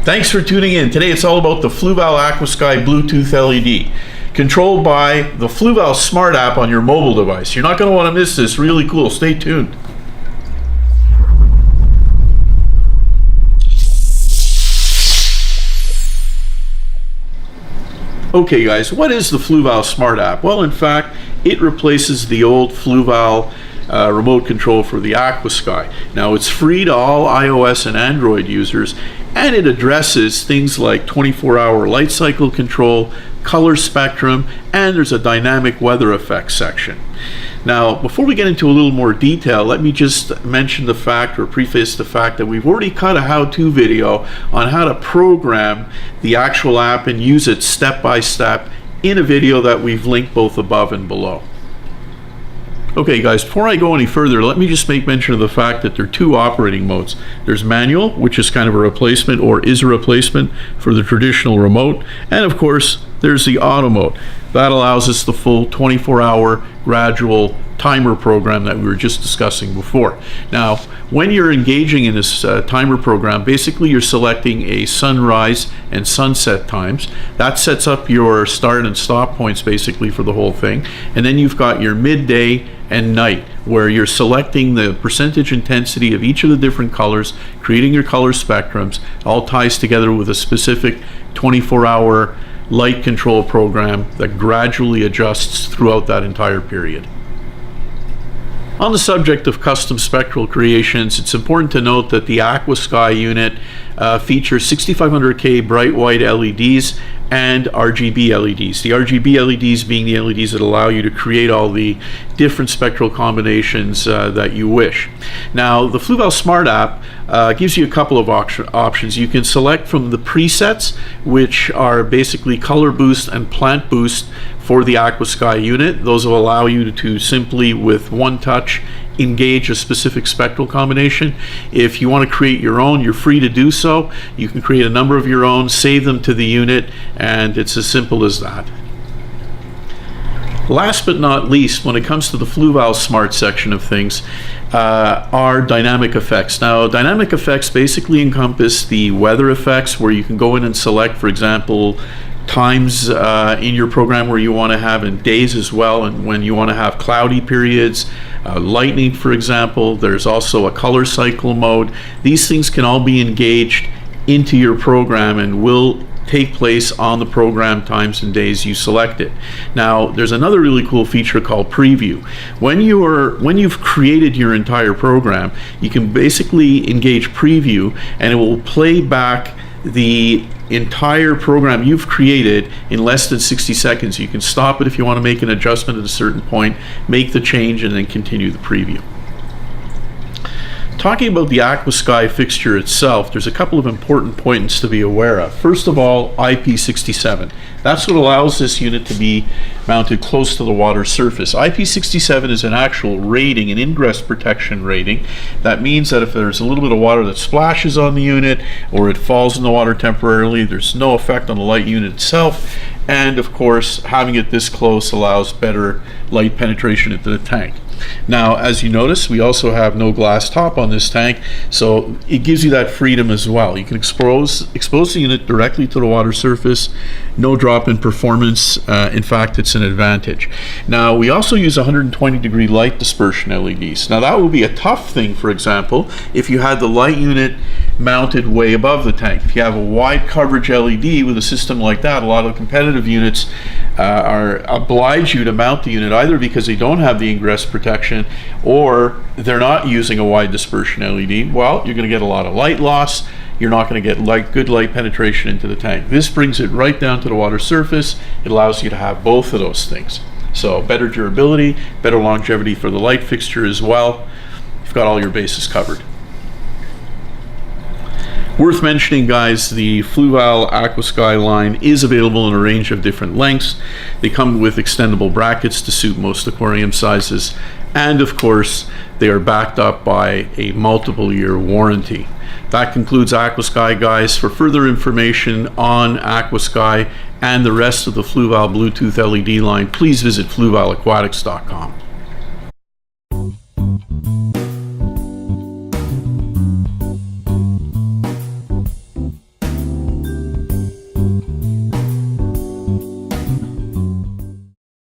Thanks for tuning in. Today it's all about the Fluval Aquasky Bluetooth LED, controlled by the Fluval Smart App on your mobile device. You're not going to want to miss this. Really cool. Stay tuned. Okay guys, what is the Fluval Smart App? Well, in fact, it replaces the old Fluval remote control for the Aquasky. Now, it's free to all iOS and Android users, and it addresses things like 24-hour light cycle control, color spectrum, and there's a dynamic weather effects section. Now, before we get into a little more detail, let me just mention the fact, or preface the fact, that we've already cut a how-to video on how to program the actual app and use it step by step in a video that we've linked both above and below. Okay guys, before I go any further, let me just make mention of the fact that there are two operating modes. There's manual, which is kind of a replacement, or is a replacement for the traditional remote, and of course there's the auto mode. That allows us the full 24-hour gradual timer program that we were just discussing before. Now, when you're engaging in this timer program, basically you're selecting a sunrise and sunset times. That sets up your start and stop points basically for the whole thing. And then you've got your midday and night, where you're selecting the percentage intensity of each of the different colors, creating your color spectrums. All ties together with a specific 24-hour light control program that gradually adjusts throughout that entire period. On the subject of custom spectral creations, it's important to note that the Aquasky unit features 6500K bright white LEDs and RGB LEDs. The RGB LEDs being the LEDs that allow you to create all the different spectral combinations that you wish. Now, the Fluval Smart App gives you a couple of options. You can select from the presets, which are basically color boost and plant boost for the Aquasky unit. Those will allow you to simply, with one touch, engage a specific spectral combination. If you want to create your own, you're free to do so. You can create a number of your own, save them to the unit, and it's as simple as that. Last but not least, when it comes to the Fluval Smart section of things, are dynamic effects. Now, dynamic effects basically encompass the weather effects, where you can go in and select, for example, times in your program where you want to have, in days as well, and when you want to have cloudy periods, lightning, for example. There's also a color cycle mode. These things can all be engaged into your program and will take place on the program times and days you select it. Now, there's another really cool feature called preview. When you've created your entire program, you can basically engage preview, and it will play back the entire program you've created in less than 60 seconds. You can stop it if you want to make an adjustment at a certain point, make the change, and then continue the preview. Talking about the Aquasky fixture itself, there's a couple of important points to be aware of. First of all, IP67. That's what allows this unit to be mounted close to the water surface. IP67 is an actual rating, an ingress protection rating. That means that if there's a little bit of water that splashes on the unit, or it falls in the water temporarily, there's no effect on the light unit itself. And of course, having it this close allows better light penetration into the tank. Now, as you notice, we also have no glass top on this tank, so it gives you that freedom as well. You can expose the unit directly to the water surface, no drop in performance. In fact, it's an advantage. Now, we also use 120-degree light dispersion LEDs. Now, that would be a tough thing, for example, if you had the light unit mounted way above the tank. If you have a wide coverage LED with a system like that, a lot of competitive units are oblige you to mount the unit either because they don't have the ingress protection, or they're not using a wide dispersion LED. Well, you're going to get a lot of light loss. You're not going to get good light penetration into the tank. This brings it right down to the water surface. It allows you to have both of those things. So better durability, better longevity for the light fixture as well. You've got all your bases covered. Worth mentioning, guys, the Fluval Aquasky line is available in a range of different lengths. They come with extendable brackets to suit most aquarium sizes, and of course they are backed up by a multiple-year warranty. That concludes Aquasky, guys. For further information on Aquasky and the rest of the Fluval Bluetooth LED line, please visit fluvalaquatics.com.